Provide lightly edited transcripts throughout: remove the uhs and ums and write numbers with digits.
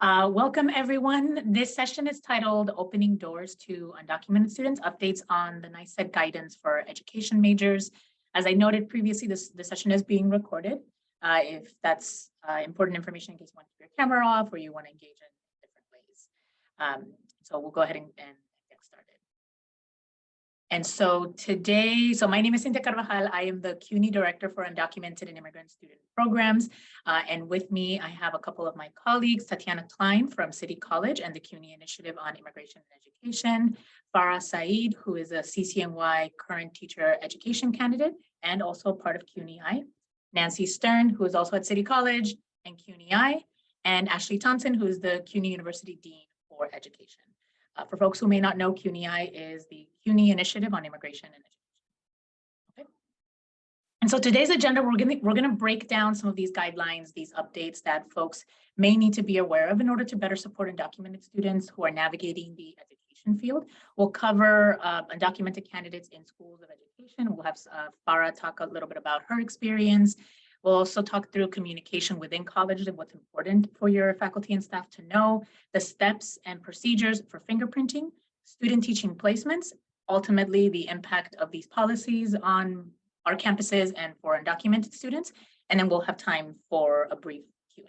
Welcome, everyone. This session is titled Opening Doors to Undocumented Students, Updates on the NYSED Guidance for Education Majors. As I noted previously, this session is being recorded. If that's important information in case you want to keep your camera off or you want to engage in different ways. So we'll go ahead and get started. And so today, my name is Cynthia Carvajal. I am the CUNY Director for Undocumented and Immigrant Student Programs. And with me, I have a couple of my colleagues, Tatyana Kleyn from City College and the CUNY-Initiative on Immigration and Education, Farah Saeed, who is a CCNY current teacher education candidate and also part of CUNY-I, Nancy Stern, who is also at City College and CUNY-I, and Ashleigh Thompson, who is the CUNY University Dean for Education. For folks who may not know, CUNY-I is the CUNY Initiative on Immigration and Education. Okay. And so today's agenda, we're gonna break down some of these guidelines, these updates that folks may need to be aware of in order to better support undocumented students who are navigating the education field. We'll cover undocumented candidates in schools of education. We'll have Farah talk a little bit about her experience. We'll also talk through communication within college and what's important for your faculty and staff to know, the steps and procedures for fingerprinting, student teaching placements, ultimately the impact of these policies on our campuses and for undocumented students, and then we'll have time for a brief Q&A.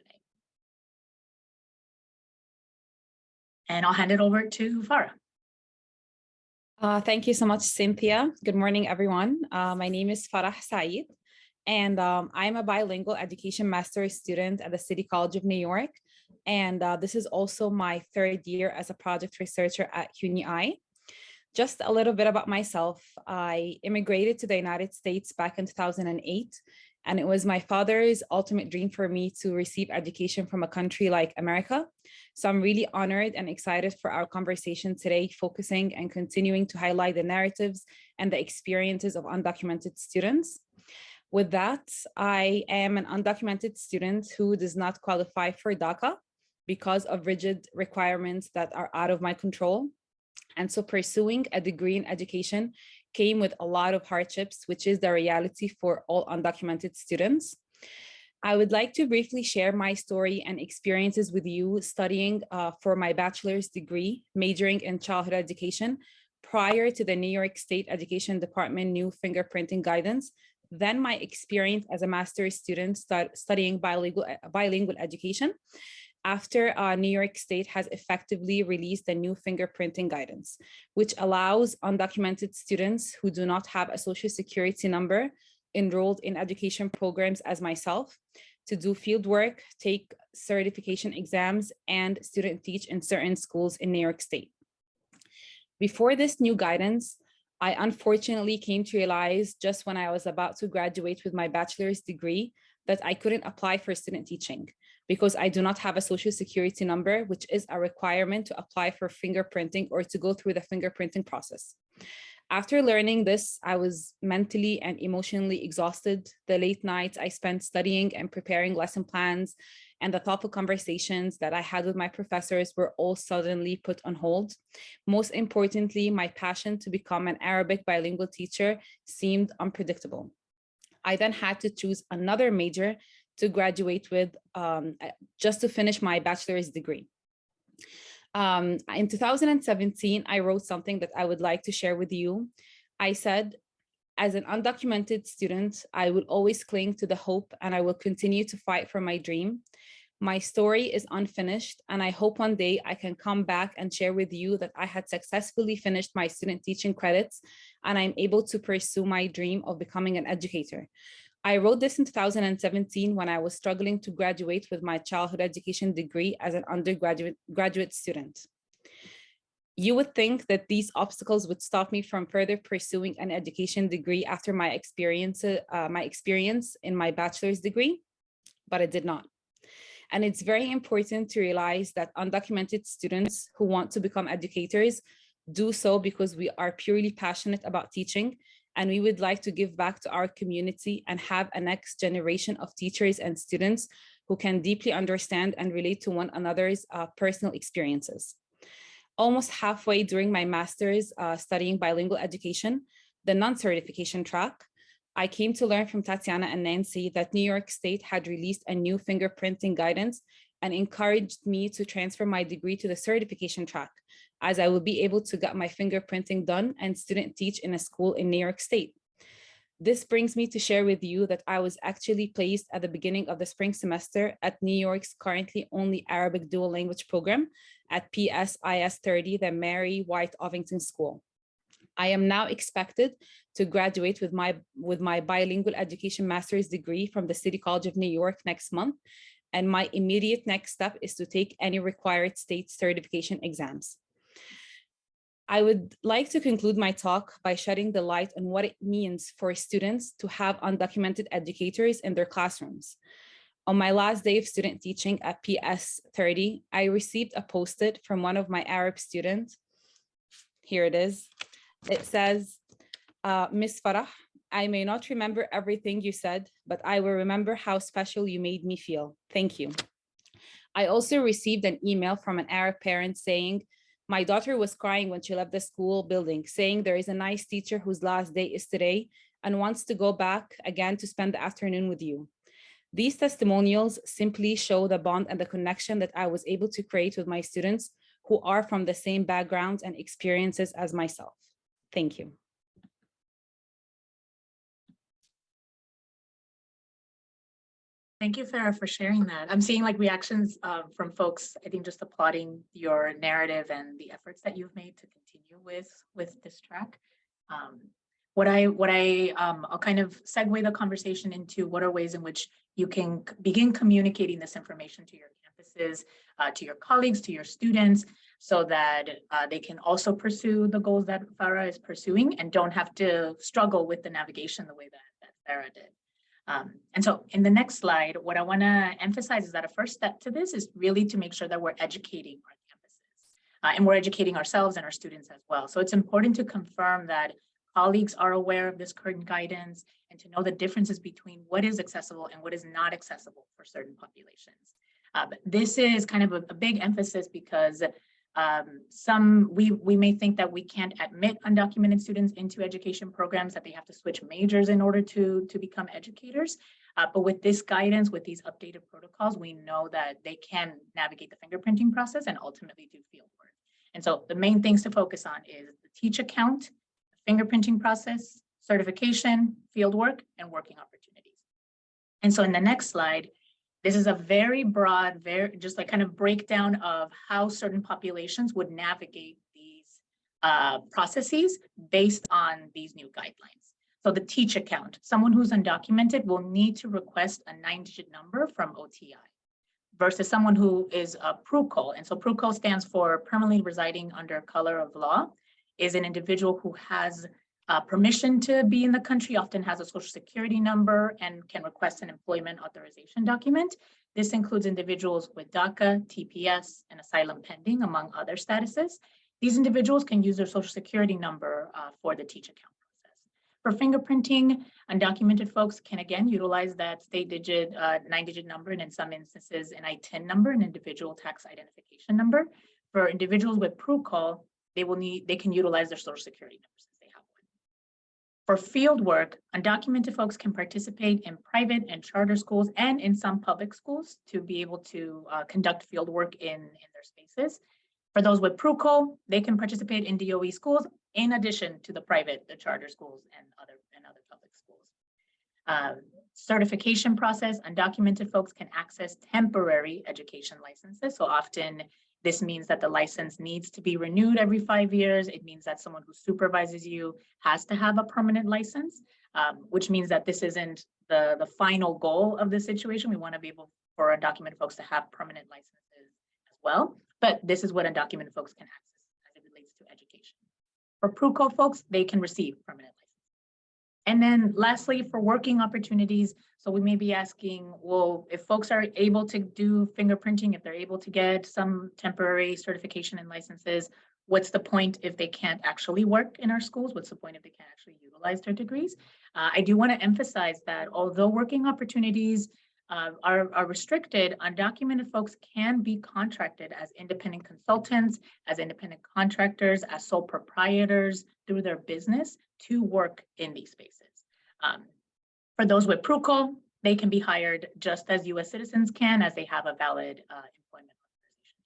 And I'll hand it over to Farah. Thank you so much, Cynthia. Good morning, everyone. My name is Farah Saeed. And I'm a bilingual education master's student at the City College of New York. And this is also my third year as a project researcher at CUNY-I. Just a little bit about myself. I immigrated to the United States back in 2008. And it was my father's ultimate dream for me to receive education from a country like America. So I'm really honored and excited for our conversation today, focusing and continuing to highlight the narratives and the experiences of undocumented students. With that, I am an undocumented student who does not qualify for DACA because of rigid requirements that are out of my control. And so pursuing a degree in education came with a lot of hardships, which is the reality for all undocumented students. I would like to briefly share my story and experiences with you studying for my bachelor's degree, majoring in childhood education prior to the New York State Education Department new fingerprinting guidance. Then my experience as a master's student studying bilingual education after New York State has effectively released the new fingerprinting guidance, which allows undocumented students who do not have a social security number enrolled in education programs as myself to do field work, take certification exams, and student teach in certain schools in New York State. Before this new guidance, I unfortunately came to realize just when I was about to graduate with my bachelor's degree that I couldn't apply for student teaching because I do not have a social security number, which is a requirement to apply for fingerprinting or to go through the fingerprinting process. After learning this, I was mentally and emotionally exhausted. The late nights I spent studying and preparing lesson plans and the thoughtful conversations that I had with my professors were all suddenly put on hold. Most importantly, my passion to become an Arabic bilingual teacher seemed unpredictable. I then had to choose another major to graduate with just to finish my bachelor's degree. In 2017, I wrote something that I would like to share with you. I said, as an undocumented student, I will always cling to the hope and I will continue to fight for my dream. My story is unfinished, and I hope one day I can come back and share with you that I had successfully finished my student teaching credits and I'm able to pursue my dream of becoming an educator. I wrote this in 2017 when I was struggling to graduate with my childhood education degree as an undergraduate student. You would think that these obstacles would stop me from further pursuing an education degree after my experience in my bachelor's degree, but it did not. And it's very important to realize that undocumented students who want to become educators do so because we are purely passionate about teaching, and we would like to give back to our community and have a next generation of teachers and students who can deeply understand and relate to one another's personal experiences. Almost halfway during my master's studying bilingual education, the non-certification track, I came to learn from Tatyana and Nancy that New York State had released a new fingerprinting guidance and encouraged me to transfer my degree to the certification track, as I will be able to get my fingerprinting done and student teach in a school in New York State. This brings me to share with you that I was actually placed at the beginning of the spring semester at New York's currently only Arabic dual language program at PSIS 30, the Mary White Ovington School. I am now expected to graduate with my bilingual education master's degree from the City College of New York next month, and my immediate next step is to take any required state certification exams. I would like to conclude my talk by shedding the light on what it means for students to have undocumented educators in their classrooms. On my last day of student teaching at PS 30, I received a post-it from one of my Arab students. Here it is. It says, Miss Farah, I may not remember everything you said, but I will remember how special you made me feel. Thank you. I also received an email from an Arab parent saying, my daughter was crying when she left the school building, saying there is a nice teacher whose last day is today and wants to go back again to spend the afternoon with you. These testimonials simply show the bond and the connection that I was able to create with my students who are from the same backgrounds and experiences as myself. Thank you. Thank you, Farah, for sharing that. I'm seeing like reactions from folks, I think, just applauding your narrative and the efforts that you've made to continue with this track. I'll kind of segue the conversation into what are ways in which you can begin communicating this information to your campuses, to your colleagues, to your students, so that they can also pursue the goals that Farah is pursuing and don't have to struggle with the navigation the way that Farah did. And so in the next slide, what I want to emphasize is that a first step to this is really to make sure that we're educating our campuses and we're educating ourselves and our students as well. So it's important to confirm that colleagues are aware of this current guidance and to know the differences between what is accessible and what is not accessible for certain populations. But this is kind of a big emphasis because we may think that we can't admit undocumented students into education programs, that they have to switch majors in order to become educators. But with this guidance, with these updated protocols, we know that they can navigate the fingerprinting process and ultimately do field work. And so the main things to focus on is the teach account, the fingerprinting process, certification, field work, and working opportunities. And so in the next slide, this is a very broad, just like kind of breakdown of how certain populations would navigate these processes based on these new guidelines. So the teach account, someone who's undocumented will need to request a 9-digit number from OTI versus someone who is a PRUCO. And so PRUCO stands for permanently residing under color of law, is an individual who has permission to be in the country, often has a social security number and can request an employment authorization document. This includes individuals with DACA, TPS, and asylum pending, among other statuses. These individuals can use their social security number for the teach account process. For fingerprinting, undocumented folks can again utilize that state digit, 9-digit number, and in some instances an ITIN number, an individual tax identification number. For individuals with PRUCO, they can utilize their social security numbers. For field work, undocumented folks can participate in private and charter schools and in some public schools to be able to conduct field work in their spaces. For those with PRUCO, they can participate in DOE schools in addition to the private, the charter schools, and other public schools. Certification process, undocumented folks can access temporary education licenses. So often this means that the license needs to be renewed every 5 years. It means that someone who supervises you has to have a permanent license, which means that this isn't the final goal of the situation. We want to be able for undocumented folks to have permanent licenses as well. But this is what undocumented folks can access as it relates to education. For PRUCO folks, they can receive permanent licenses. And then lastly, for working opportunities, so we may be asking, well, if folks are able to do fingerprinting, if they're able to get some temporary certification and licenses, what's the point if they can't actually work in our schools? What's the point if they can't actually utilize their degrees? I do want to emphasize that although working opportunities are restricted, undocumented folks can be contracted as independent consultants, as independent contractors, as sole proprietors through their business to work in these spaces. For those with PRUCO, they can be hired just as US citizens can, as they have a valid employment authorization.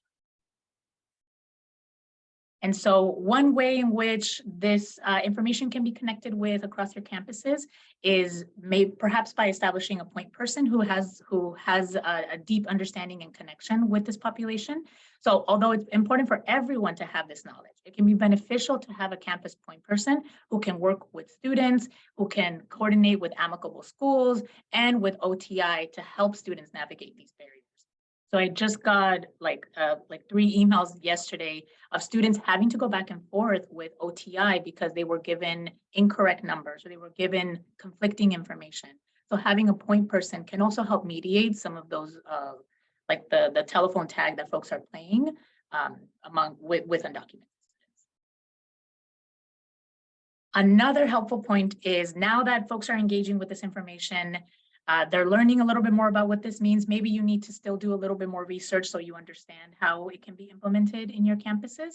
And so one way in which this information can be connected with across your campuses is perhaps by establishing a point person who has a deep understanding and connection with this population. So although it's important for everyone to have this knowledge, it can be beneficial to have a campus point person who can work with students, who can coordinate with amicable schools and with OTI to help students navigate these barriers. So I just got like 3 emails yesterday of students having to go back and forth with OTI because they were given incorrect numbers or they were given conflicting information. So having a point person can also help mediate some of those, like the telephone tag that folks are playing with undocumented students. Another helpful point is now that folks are engaging with this information, they're learning a little bit more about what this means. Maybe you need to still do a little bit more research so you understand how it can be implemented in your campuses,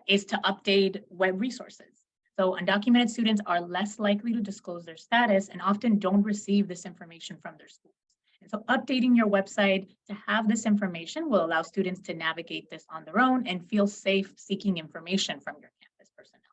is to update web resources. So undocumented students are less likely to disclose their status and often don't receive this information from their schools. And so updating your website to have this information will allow students to navigate this on their own and feel safe seeking information from your campus personnel.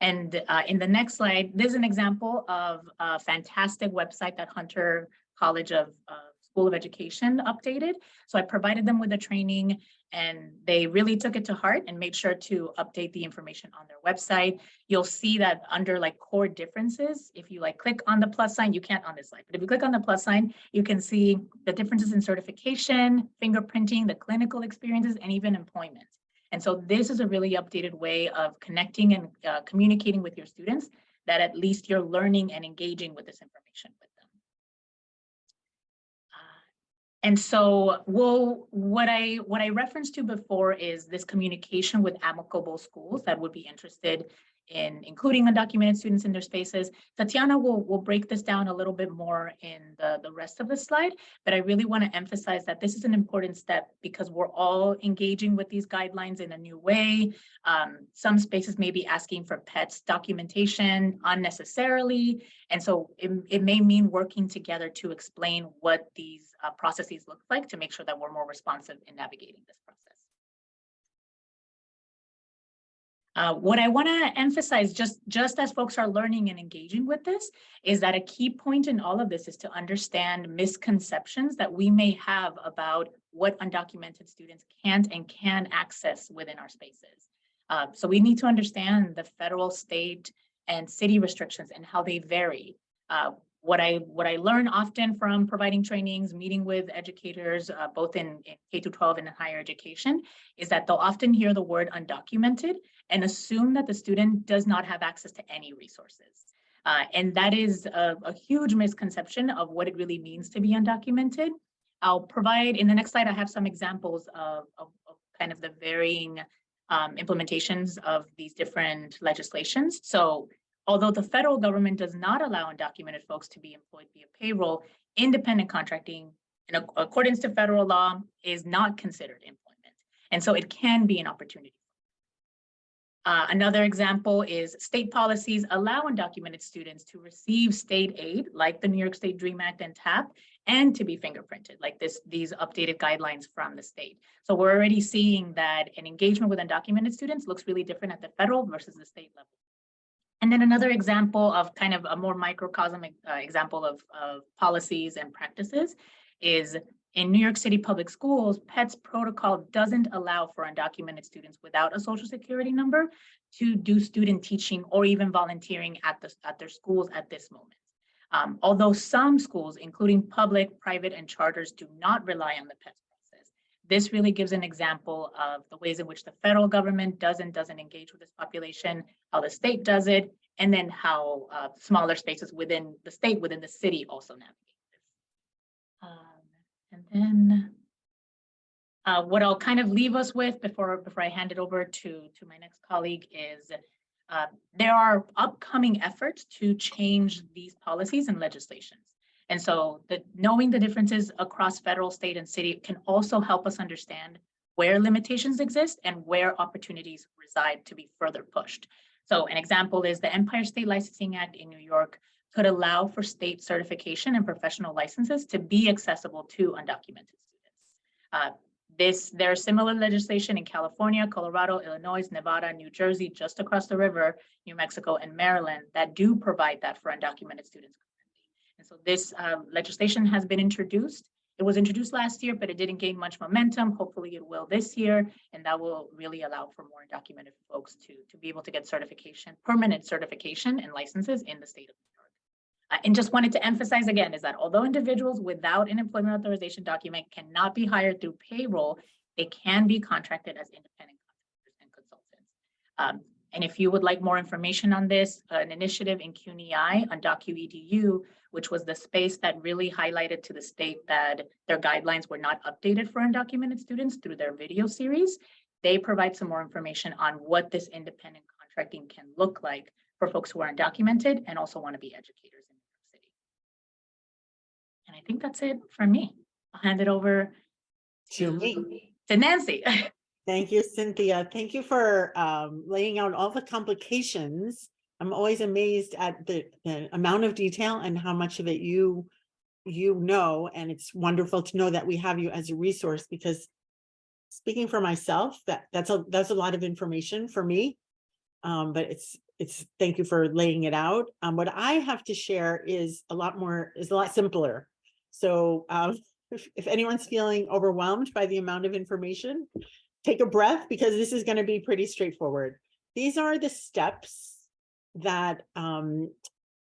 And in the next slide, this is an example of a fantastic website that Hunter College of School of Education updated. So I provided them with a training and they really took it to heart and made sure to update the information on their website. You'll see that under like core differences, if you like click on the plus sign, you can't on this slide, but if you click on the plus sign, you can see the differences in certification, fingerprinting, the clinical experiences, and even employment. And so this is a really updated way of connecting and communicating with your students that at least you're learning and engaging with this information with them. And so what I referenced to before is this communication with amicable schools that would be interested in including undocumented students in their spaces. Tatyana will break this down a little bit more in the rest of the slide, but I really want to emphasize that this is an important step because we're all engaging with these guidelines in a new way. Some spaces may be asking for PETS documentation unnecessarily, and so it may mean working together to explain what these processes look like to make sure that we're more responsive in navigating this process. What I want to emphasize, just as folks are learning and engaging with this, is that a key point in all of this is to understand misconceptions that we may have about what undocumented students can't and can access within our spaces. So we need to understand the federal, state, and city restrictions and how they vary. What I learn often from providing trainings, meeting with educators, both in K-12 and in higher education, is that they'll often hear the word undocumented and assume that the student does not have access to any resources. And that is a huge misconception of what it really means to be undocumented. I'll provide, in the next slide, I have some examples of kind of the varying implementations of these different legislations. So although the federal government does not allow undocumented folks to be employed via payroll, independent contracting, in accordance to federal law, is not considered employment. And so it can be an opportunity. Another example is state policies allow undocumented students to receive state aid, like the New York State DREAM Act and TAP, and to be fingerprinted, like these updated guidelines from the state. So we're already seeing that an engagement with undocumented students looks really different at the federal versus the state level. And then another example of kind of a more microcosm example of policies and practices is in New York City public schools, PETS protocol doesn't allow for undocumented students without a social security number to do student teaching or even volunteering at their schools at this moment. Although some schools, including public, private, and charters, do not rely on the PETS process, this really gives an example of the ways in which the federal government doesn't engage with this population, how the state does it, and then how smaller spaces within the state, within the city also navigate this. And then what I'll kind of leave us with before I hand it over to my next colleague is there are upcoming efforts to change these policies and legislations. And so knowing the differences across federal, state, and city can also help us understand where limitations exist and where opportunities reside to be further pushed. So an example is the Empire State Licensing Act in New York could allow for state certification and professional licenses to be accessible to undocumented students. There's similar legislation in California, Colorado, Illinois, Nevada, New Jersey, just across the river, New Mexico, and Maryland that do provide that for undocumented students. And so this legislation has been introduced. It was introduced last year, but it didn't gain much momentum. Hopefully it will this year, and that will really allow for more undocumented folks to be able to get certification, permanent certification and licenses in the state of New York. And just wanted to emphasize again is that although individuals without an employment authorization document cannot be hired through payroll, they can be contracted as independent contractors and consultants. And if you would like more information on this, an initiative in CUNY, Undocu.edu, which was the space that really highlighted to the state that their guidelines were not updated for undocumented students through their video series, they provide some more information on what this independent contracting can look like for folks who are undocumented and also want to be educators in New York City. And I think that's it from me. I'll hand it over to Nancy. Thank you, Cynthia. Thank you for laying out all the complications. I'm always amazed at the amount of detail and how much of it you know, and it's wonderful to know that we have you as a resource, because speaking for myself, that's a lot of information for me. But it's thank you for laying it out. What I have to share is a lot simpler. So if anyone's feeling overwhelmed by the amount of information, take a breath, because this is going to be pretty straightforward. These are the steps that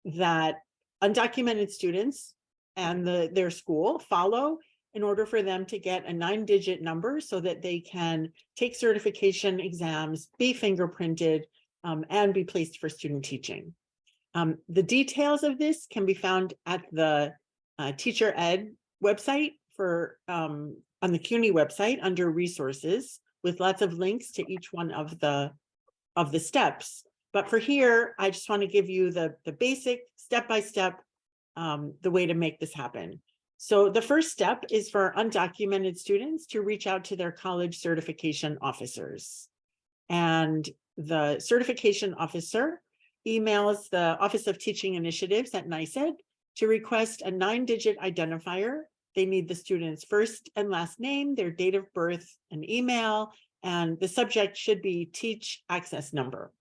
that undocumented students and their school follow in order for them to get a 9-digit number so that they can take certification exams, be fingerprinted, and be placed for student teaching. The details of this can be found at the Teacher Ed website on the CUNY website under resources, with lots of links to each one of the steps. But for here, I just want to give you the basic step-by-step the way to make this happen. So the first step is for undocumented students to reach out to their college certification officers. And the certification officer emails the Office of Teaching Initiatives at NYSED to request a 9-digit identifier. They need the student's first and last name, their date of birth, an email, and the subject should be Teach Access Number.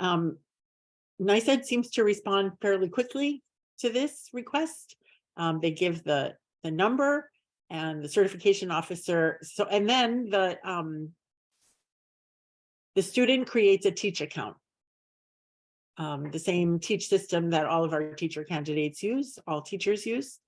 NYSED seems to respond fairly quickly to this request. They give the number and the certification officer. So, and then the student creates a Teach account. The same Teach system that all of our teacher candidates use, all teachers use.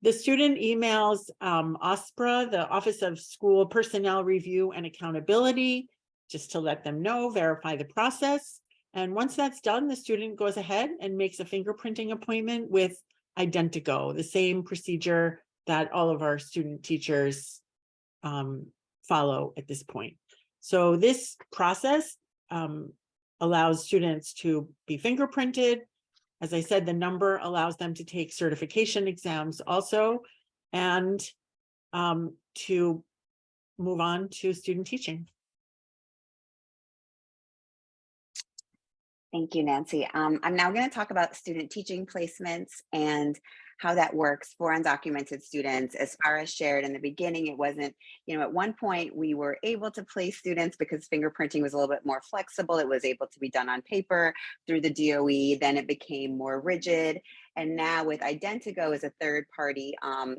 The student emails OSPRA, the Office of School Personnel Review and Accountability, just to let them know, verify the process. And once that's done, the student goes ahead and makes a fingerprinting appointment with Identigo, the same procedure that all of our student teachers follow at this point. So this process allows students to be fingerprinted. As I said, the number allows them to take certification exams also, and to move on to student teaching. Thank you, Nancy. I'm now going to talk about student teaching placements and how that works for undocumented students. As Farah shared in the beginning, it wasn't, at one point we were able to place students because fingerprinting was a little bit more flexible. It was able to be done on paper through the DOE. Then it became more rigid. And now with Identigo as a third-party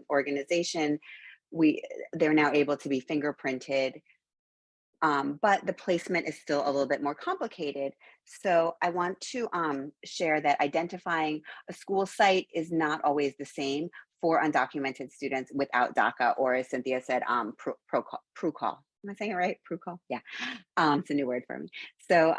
organization, they're now able to be fingerprinted. But the placement is still a little bit more complicated. So I want to share that identifying a school site is not always the same for undocumented students without DACA, or as Cynthia said, PRUCAL. Am I saying it right? PRUCAL? Yeah, it's a new word for me. So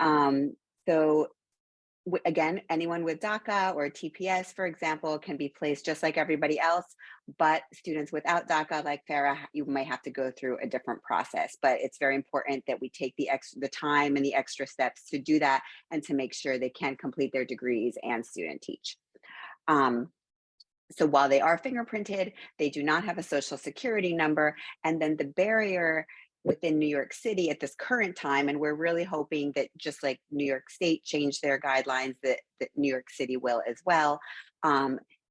again, anyone with DACA or TPS, for example, can be placed just like everybody else, but students without DACA, like Farah, you might have to go through a different process. But it's very important that we take the time and the extra steps to do that and to make sure they can complete their degrees and student teach. So while they are fingerprinted, they do not have a social security number. And then the barrier within New York City at this current time, and we're really hoping that just like New York State changed their guidelines, that New York City will as well.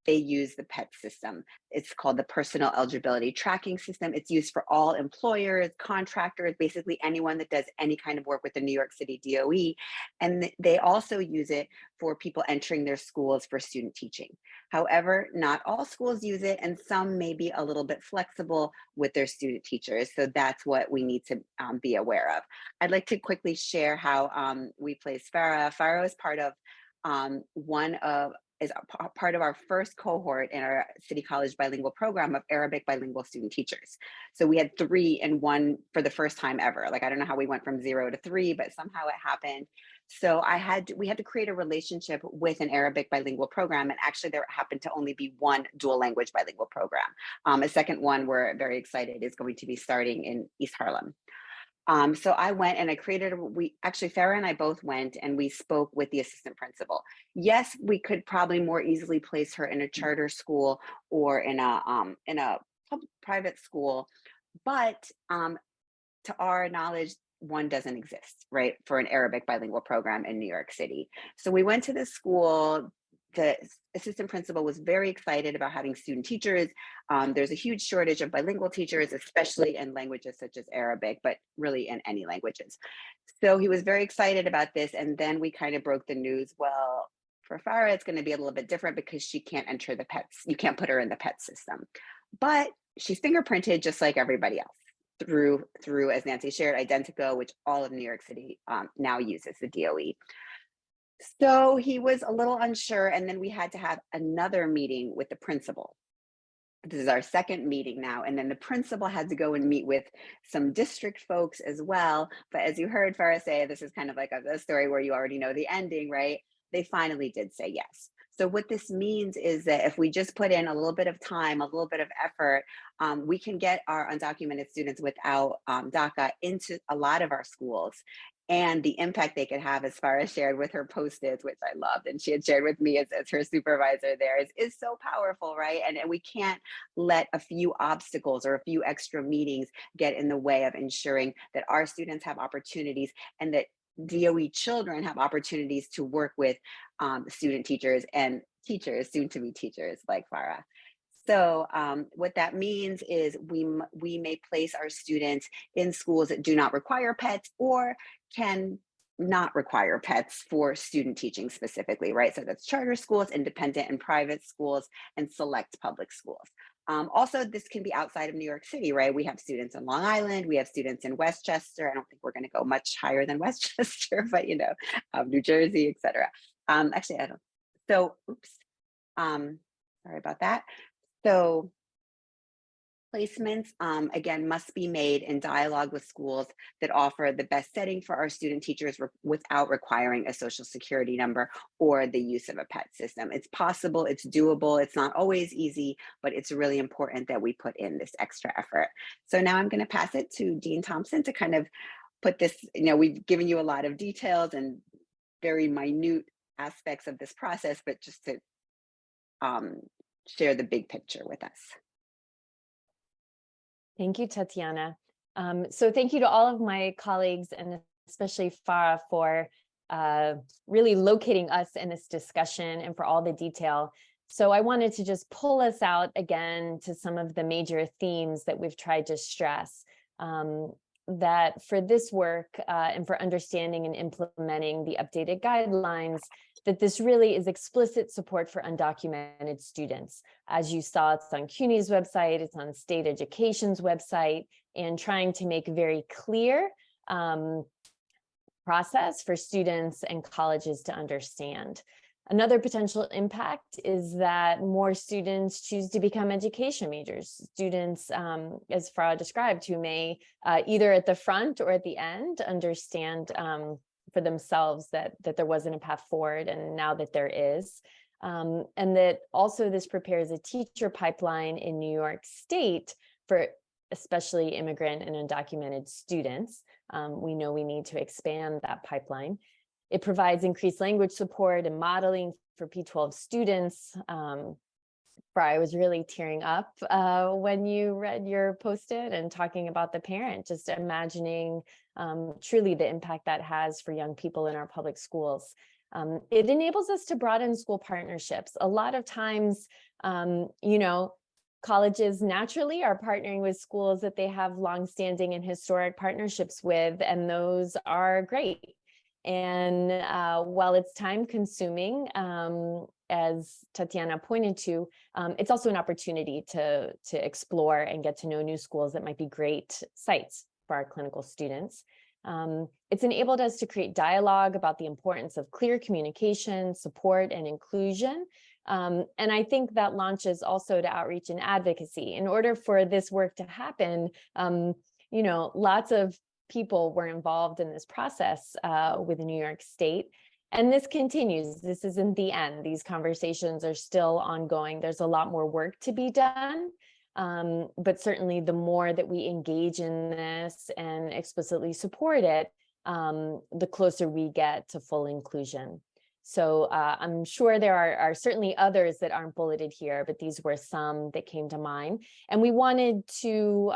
They use the PET system. It's called the Personal Eligibility Tracking System. It's used for all employers, contractors, basically anyone that does any kind of work with the New York City DOE. And they also use it for people entering their schools for student teaching. However, not all schools use it, and some may be a little bit flexible with their student teachers. So that's what we need to be aware of. I'd like to quickly share how we place Farah. Farah is part of part of our first cohort in our City College bilingual program of Arabic bilingual student teachers. So we had 3 and 1 for the first time ever. Like, I don't know how we went from 0 to 3, but somehow it happened. So we had to create a relationship with an Arabic bilingual program. And actually there happened to only be 1 dual language bilingual program. A second one we're very excited is going to be starting in East Harlem. So I went and I created, Farah and I both went and we spoke with the assistant principal. Yes, we could probably more easily place her in a charter school or in a private school, but to our knowledge, one doesn't exist, right, for an Arabic bilingual program in New York City. So we went to this school. The assistant principal was very excited about having student teachers. There's a huge shortage of bilingual teachers, especially in languages such as Arabic, but really in any languages. So he was very excited about this. And then we kind of broke the news, well, for Farah, it's going to be a little bit different because she can't enter the PETs. You can't put her in the PET system, but she's fingerprinted just like everybody else through, as Nancy shared, Identico, which all of New York City now uses, the DOE. So he was a little unsure, and then we had to have another meeting with the principal. This is our second meeting now, and then the principal had to go and meet with some district folks as well. But as you heard Farah say, this is kind of like a story where you already know the ending, right? They finally did say yes. So what this means is that if we just put in a little bit of time, a little bit of effort, we can get our undocumented students without DACA into a lot of our schools. And the impact they could have, as Farah shared with her post-its, which I loved, and she had shared with me as her supervisor there, is so powerful, right? And we can't let a few obstacles or a few extra meetings get in the way of ensuring that our students have opportunities and that DOE children have opportunities to work with student teachers and teachers, soon to be teachers like Farah. So what that means is we may place our students in schools that do not require pets or can not require pets for student teaching specifically, right? So that's charter schools, independent and private schools, and select public schools. Also, this can be outside of New York City, right? We have students in Long Island, we have students in Westchester. I don't think we're going to go much higher than Westchester, but you know, New Jersey, et cetera. Actually, I don't. So, oops. Sorry about that. So placements, again, must be made in dialogue with schools that offer the best setting for our student teachers without requiring a social security number or the use of a PET system. It's possible, it's doable, it's not always easy, but it's really important that we put in this extra effort. So now I'm going to pass it to Dean Thompson to kind of put this, you know, we've given you a lot of details and very minute aspects of this process, but just to share the big picture with us. Thank you, Tatyana. So thank you to all of my colleagues and especially Farah for really locating us in this discussion and for all the detail. So I wanted to just pull us out again to some of the major themes that we've tried to stress. That for this work and for understanding and implementing the updated guidelines, that this really is explicit support for undocumented students. As you saw, it's on CUNY's website, it's on state education's website, and trying to make very clear process for students and colleges to understand. Another potential impact is that more students choose to become education majors. Students, as Farah described, who may either at the front or at the end understand for themselves that there wasn't a path forward, and now that there is. And that also this prepares a teacher pipeline in New York State for especially immigrant and undocumented students. We know we need to expand that pipeline. It provides increased language support and modeling for P-12 students. I was really tearing up when you read your post-it and talking about the parent, just imagining truly the impact that has for young people in our public schools. It enables us to broaden school partnerships. A lot of times, colleges naturally are partnering with schools that they have longstanding and historic partnerships with, and those are great. And while it's time consuming, as Tatyana pointed to, it's also an opportunity to explore and get to know new schools that might be great sites for our clinical students. It's enabled us to create dialogue about the importance of clear communication, support, and inclusion. And I think that launches also to outreach and advocacy. In order for this work to happen, lots of people were involved in this process with New York State. And this continues. This isn't the end. These conversations are still ongoing. There's a lot more work to be done. But certainly the more that we engage in this and explicitly support it, the closer we get to full inclusion. So I'm sure there are certainly others that aren't bulleted here, but these were some that came to mind. And we wanted to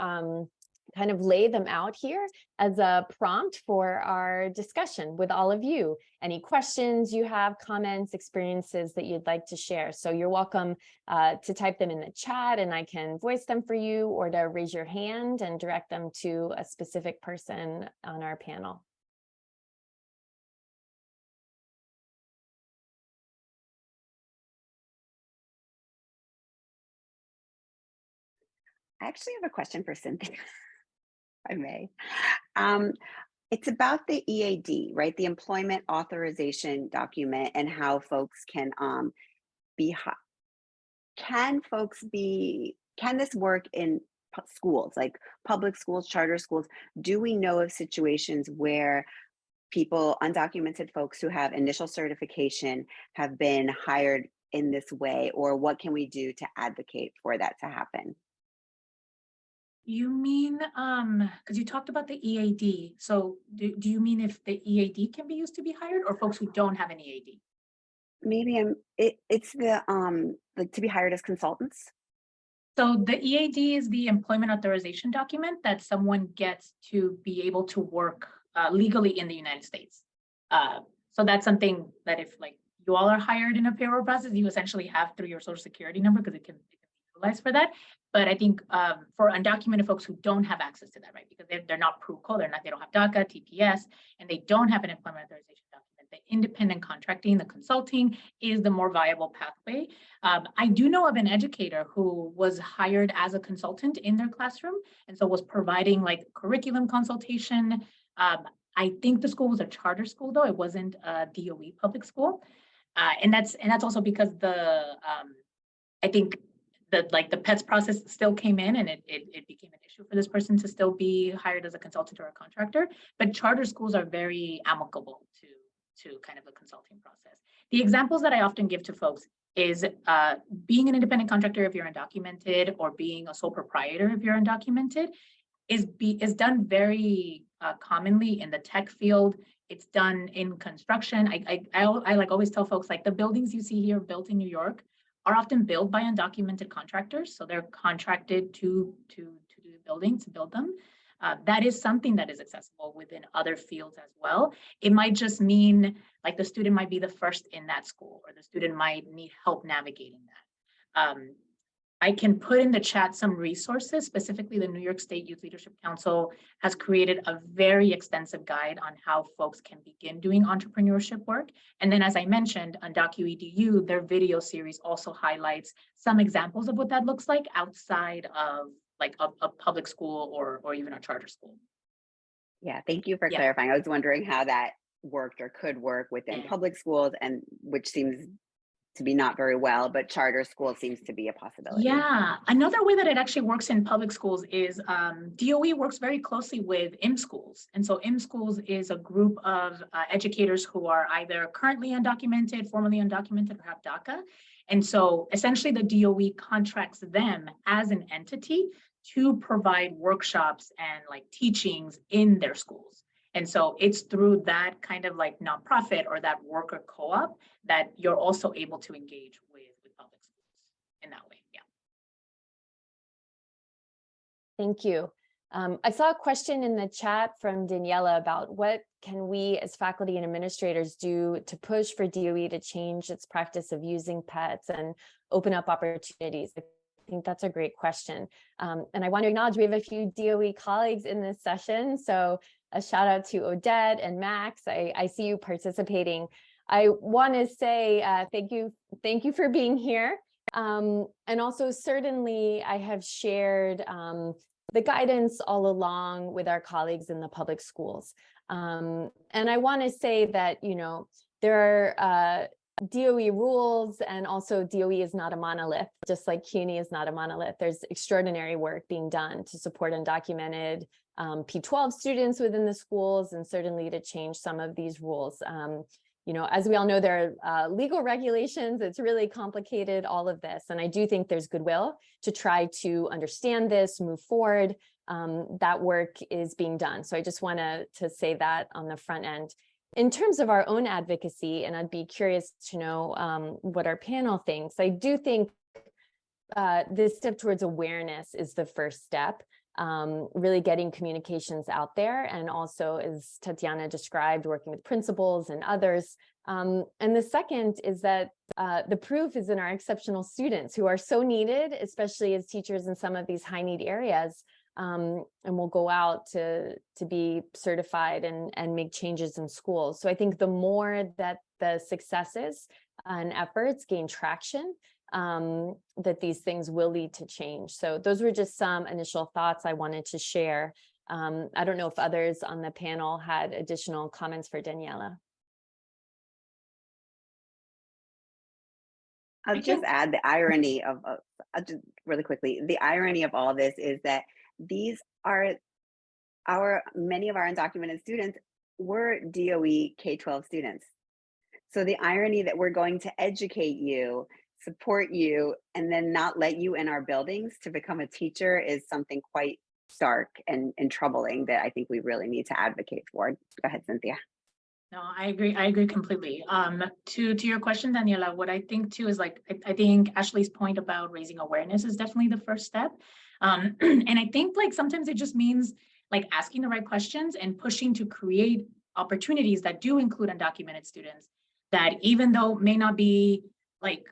kind of lay them out here as a prompt for our discussion with all of you. Any questions you have, comments, experiences that you'd like to share. So you're welcome to type them in the chat and I can voice them for you, or to raise your hand and direct them to a specific person on our panel. I actually have a question for Cynthia, if I may. It's about the EAD, right? The employment authorization document, and how folks can can this work in schools, like public schools, charter schools? Do we know of situations where people, undocumented folks who have initial certification, have been hired in this way, or what can we do to advocate for that to happen? You mean, because you talked about the EAD. So do you mean if the EAD can be used to be hired, or folks who don't have an EAD? Maybe it's the like to be hired as consultants. So the EAD is the employment authorization document that someone gets to be able to work legally in the United States. So that's something that if like you all are hired in a payroll process, you essentially have through your social security number, because it can be utilized for that. But I think for undocumented folks who don't have access to that, right, because they're not PRUCO, they don't have DACA, TPS, and they don't have an employment authorization document, the independent contracting, the consulting is the more viable pathway. I do know of an educator who was hired as a consultant in their classroom, and so was providing like curriculum consultation. I think the school was a charter school, though it wasn't a DOE public school, and that's also because I think that like the PETS process still came in, and it became an issue for this person to still be hired as a consultant or a contractor. But charter schools are very amicable to kind of a consulting process. The examples that I often give to folks is being an independent contractor if you're undocumented, or being a sole proprietor if you're undocumented, is done very commonly in the tech field. It's done in construction. I like always tell folks, like the buildings you see here built in New York are often built by undocumented contractors. So they're contracted to do the building, to build them. That is something that is accessible within other fields as well. It might just mean like the student might be the first in that school, or the student might need help navigating that. I can put in the chat some resources. Specifically, the New York State Youth Leadership Council has created a very extensive guide on how folks can begin doing entrepreneurship work. And then, as I mentioned, UndocuEDU, their video series also highlights some examples of what that looks like outside of like a public school or even a charter school. Yeah, thank you for clarifying. I was wondering how that worked or could work within public schools, and which seems to be not very well, but charter school seems to be a possibility. Yeah, another way that it actually works in public schools is DOE works very closely with IMSchools. And so IMSchools is a group of educators who are either currently undocumented, formerly undocumented, or have DACA. And so essentially the DOE contracts them as an entity to provide workshops and like teachings in their schools. And so it's through that kind of like nonprofit or that worker co-op that you're also able to engage with public schools. in that way. Yeah. Thank you. I saw a question in the chat from Daniela about what can we as faculty and administrators do to push for DOE to change its practice of using pets and open up opportunities. I think that's a great question. And I want to acknowledge we have a few DOE colleagues in this session. So a shout out to Odette and Max. I see you participating. I want to say thank you for being here. And also certainly I have shared the guidance all along with our colleagues in the public schools. And I want to say that, you know, there are DOE rules, and also DOE is not a monolith, just like CUNY is not a monolith. There's extraordinary work being done to support undocumented P-12 students within the schools, and certainly to change some of these rules. You know, as we all know, there are legal regulations. It's really complicated, all of this. And I do think there's goodwill to try to understand this, move forward. That work is being done. So I just want to say that on the front end. In terms of our own advocacy, and I'd be curious to know what our panel thinks, I do think this step towards awareness is the first step. Really getting communications out there, and also, as Tatyana described, working with principals and others. And the second is that the proof is in our exceptional students who are so needed, especially as teachers in some of these high need areas, and will go out to be certified and make changes in schools. So I think the more that the successes and efforts gain traction, that these things will lead to change. So those were just some initial thoughts I wanted to share. I don't know if others on the panel had additional comments for Daniela. I'll just add the irony of, just really quickly, the irony of all this is that these are many of our undocumented students were DOE K-12 students. So the irony that we're going to educate you, support you, and then not let you in our buildings to become a teacher is something quite stark and troubling that I think we really need to advocate for. Go ahead, Cynthia. No, I agree completely. To your question, Daniela, what I think too is, like, I think Ashleigh's point about raising awareness is definitely the first step. And I think, like, sometimes it just means like asking the right questions and pushing to create opportunities that do include undocumented students, that even though may not be like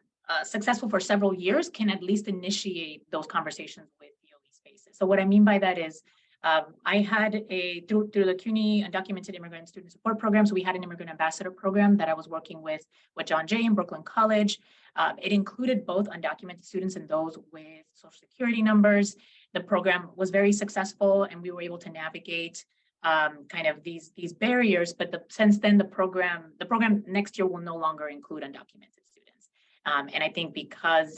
successful for several years, can at least initiate those conversations with DOE spaces. So what I mean by that is, I had through the CUNY Undocumented Immigrant Student Support Program, so we had an immigrant ambassador program that I was working with John Jay in Brooklyn College. It included both undocumented students and those with social security numbers. The program was very successful, and we were able to navigate kind of these barriers. But since then, the program next year will no longer include undocumented students. And I think because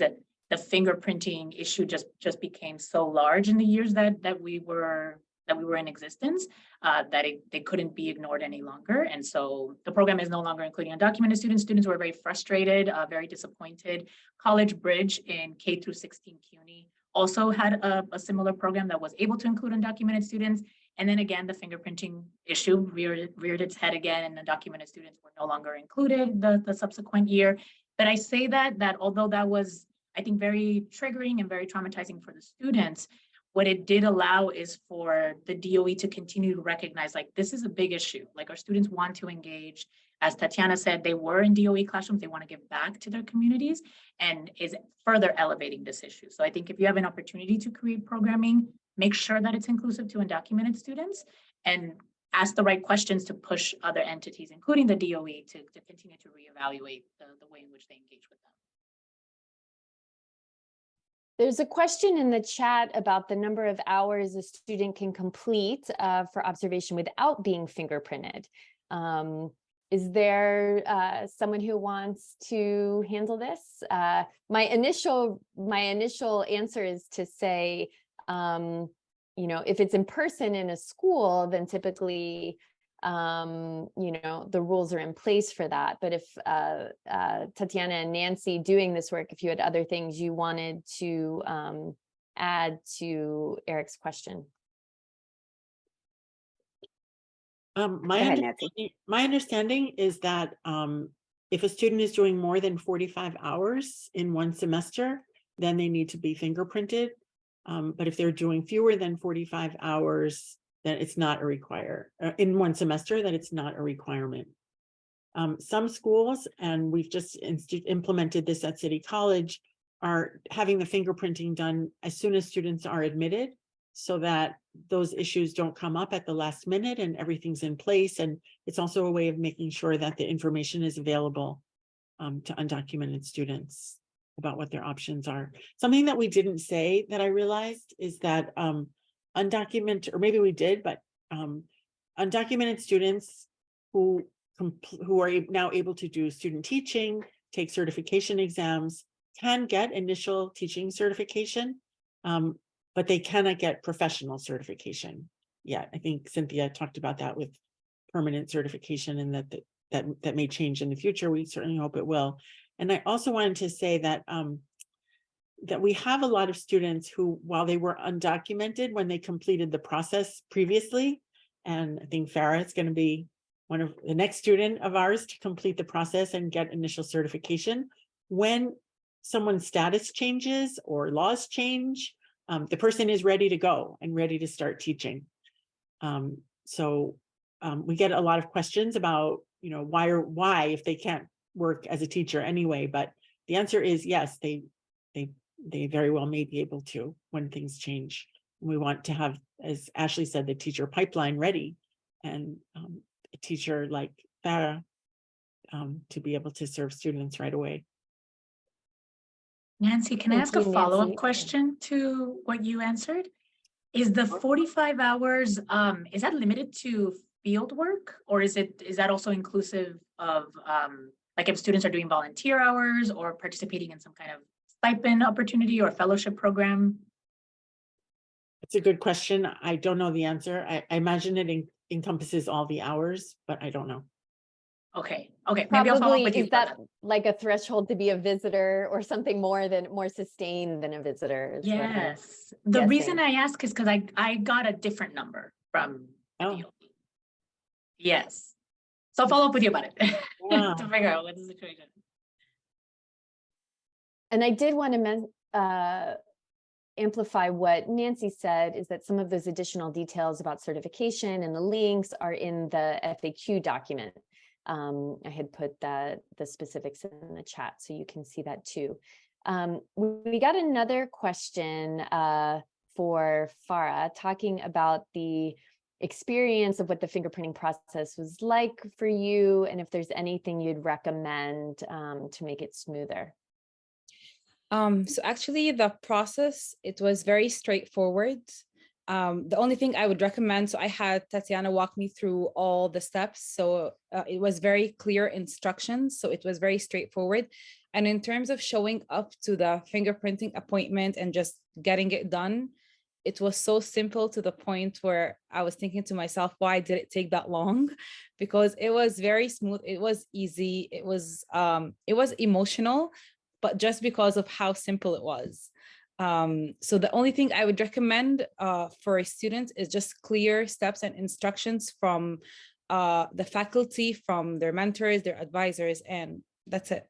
the fingerprinting issue just became so large in the years that we were in existence, that they couldn't be ignored any longer. And so the program is no longer including undocumented students. Students were very frustrated, very disappointed. College Bridge in K through 16 CUNY also had a similar program that was able to include undocumented students. And then again, the fingerprinting issue reared its head again, and undocumented students were no longer included the subsequent year. But I say that although that was, I think, very triggering and very traumatizing for the students, what it did allow is for the DOE to continue to recognize, like, this is a big issue. Like, our students want to engage. As Tatyana said, they were in DOE classrooms. They want to give back to their communities, and is further elevating this issue. So I think if you have an opportunity to create programming, make sure that it's inclusive to undocumented students, and ask the right questions to push other entities, including the DOE, to continue to reevaluate the way in which they engage with them. There's a question in the chat about the number of hours a student can complete for observation without being fingerprinted. Is there someone who wants to handle this? My initial answer is to say, you know, if it's in person in a school, then typically, you know, the rules are in place for that. But if Tatyana and Nancy doing this work, if you had other things you wanted to add to Eric's question. My understanding is that if a student is doing more than 45 hours in one semester, then they need to be fingerprinted. But if they're doing fewer than 45 hours, then it's not a in one semester, that it's not a requirement. Some schools, and we've just implemented this at City College, are having the fingerprinting done as soon as students are admitted, so that those issues don't come up at the last minute and everything's in place. And it's also a way of making sure that the information is available to undocumented students about what their options are. Something that we didn't say that I realized is that undocumented, or maybe we did, but undocumented students who are now able to do student teaching, take certification exams, can get initial teaching certification, but they cannot get professional certification yet. I think Cynthia talked about that with permanent certification, and that may change in the future. We certainly hope it will. And I also wanted to say that that we have a lot of students who, while they were undocumented when they completed the process previously, and I think Farah is going to be one of the next student of ours to complete the process and get initial certification. When someone's status changes or laws change, the person is ready to go and ready to start teaching. So we get a lot of questions about, why if they can't work as a teacher anyway, but the answer is yes, they very well may be able to when things change. We want to have, as Ashleigh said, the teacher pipeline ready, and a teacher like Farah to be able to serve students right away. Nancy, can I ask a follow-up question to what you answered? Is the 45 hours, is that limited to field work, or is that also inclusive of like if students are doing volunteer hours or participating in some kind of stipend opportunity or fellowship program? It's a good question. I don't know the answer. I imagine it encompasses all the hours, but I don't know. Okay. Maybe I'll follow up with you. Is that like a threshold to be a visitor or something more sustained than a visitor? Yes. The reason I ask is because I got a different number from the field. Yes. So I'll follow up with you about it to figure out what the situation is. And I did want to amplify what Nancy said, is that some of those additional details about certification and the links are in the FAQ document. I had put the specifics in the chat, so you can see that too. We got another question for Farah, talking about the experience of what the fingerprinting process was like for you, and if there's anything you'd recommend to make it smoother. So actually the process, it was very straightforward. The only thing I would recommend, so I had Tatyana walk me through all the steps. So it was very clear instructions. So it was very straightforward. And in terms of showing up to the fingerprinting appointment and just getting it done, it was so simple to the point where I was thinking to myself, why did it take that long? Because it was very smooth. It was easy. It was emotional, but just because of how simple it was. So the only thing I would recommend for a student is just clear steps and instructions from the faculty, from their mentors, their advisors, and that's it.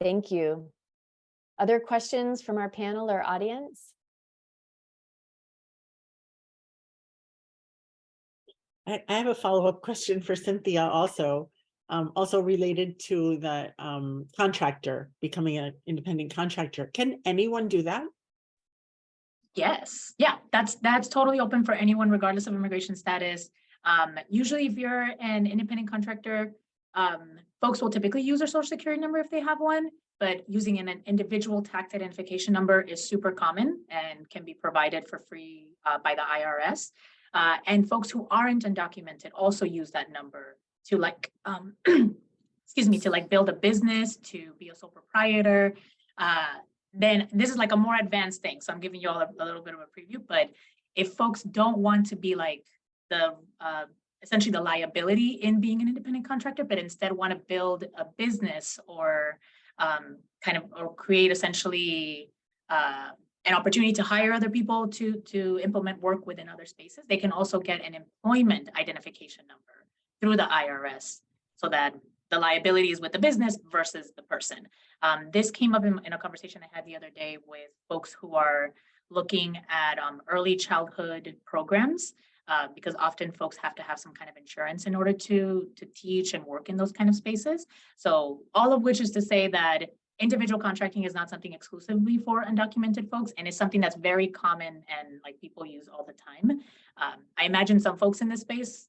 Thank you. Other questions from our panel or audience? I have a follow-up question for Cynthia also related to the contractor, becoming an independent contractor. Can anyone do that? Yes. Yeah, that's totally open for anyone, regardless of immigration status. Usually if you're an independent contractor, folks will typically use their social security number if they have one, but using an individual tax identification number is super common and can be provided for free by the IRS. And folks who aren't undocumented also use that number to excuse me, to build a business, to be a sole proprietor. Then this is like a more advanced thing. So I'm giving you all a little bit of a preview, but if folks don't want to be like essentially the liability in being an independent contractor, but instead want to build a business or or create essentially an opportunity to hire other people to implement work within other spaces, they can also get an employment identification number through the IRS, so that the liability is with the business versus the person. This came up in a conversation I had the other day with folks who are looking at early childhood programs, because often folks have to have some kind of insurance in order to teach and work in those kind of spaces. So all of which is to say that individual contracting is not something exclusively for undocumented folks, and it's something that's very common and like people use all the time. I imagine some folks in this space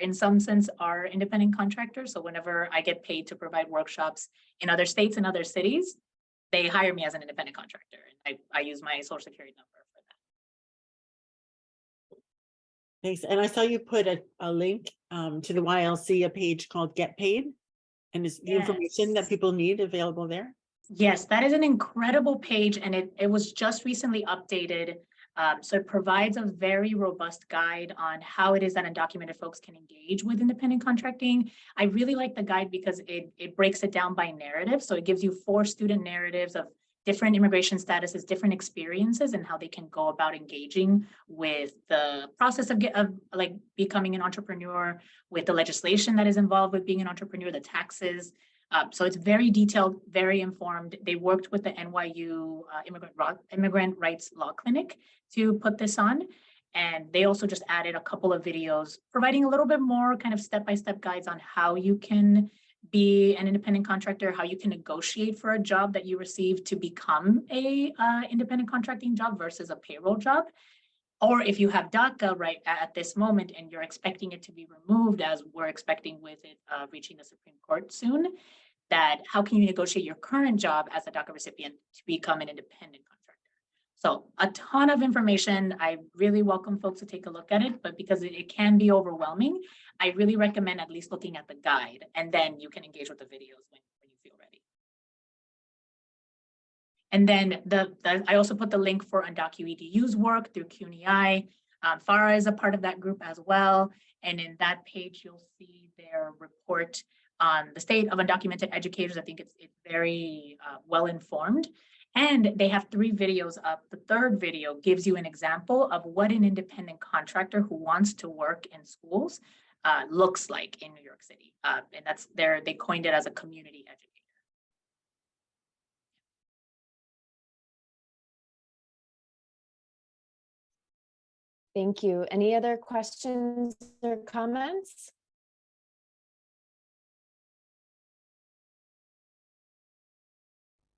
in some sense are independent contractors. So whenever I get paid to provide workshops in other states and other cities, they hire me as an independent contractor. And I use my social security number for that. Thanks. And I saw you put a link to the YLC, a page called Get Paid. And is the information that people need available there? Yes, that is an incredible page, and it was just recently updated. So it provides a very robust guide on how it is that undocumented folks can engage with independent contracting. I really like the guide because it breaks it down by narrative. So it gives you 4 student narratives of different immigration statuses, different experiences, and how they can go about engaging with the process of like becoming an entrepreneur, with the legislation that is involved with being an entrepreneur, the taxes. So it's very detailed, very informed. They worked with the NYU Immigrant Rights Law Clinic to put this on. And they also just added a couple of videos providing a little bit more kind of step-by-step guides on how you can be an independent contractor, how you can negotiate for a job that you receive to become a independent contracting job versus a payroll job. Or if you have DACA right at this moment and you're expecting it to be removed, as we're expecting with it reaching the Supreme Court soon, that how can you negotiate your current job as a DACA recipient to become an independent contractor? So a ton of information. I really welcome folks to take a look at it, but because it can be overwhelming, I really recommend at least looking at the guide, and then you can engage with the videos when you feel ready. And then I also put the link for UndocuEDU's work through CUNY. Farah is a part of that group as well. And in that page, you'll see their report on the state of undocumented educators. I think it's very well informed. And they have 3 videos up. The 3rd video gives you an example of what an independent contractor who wants to work in schools looks like in New York City. And that's they coined it as a community educator. Thank you. Any other questions or comments?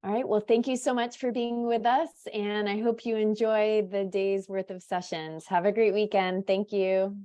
All right, well, thank you so much for being with us, and I hope you enjoy the day's worth of sessions. Have a great weekend. Thank you.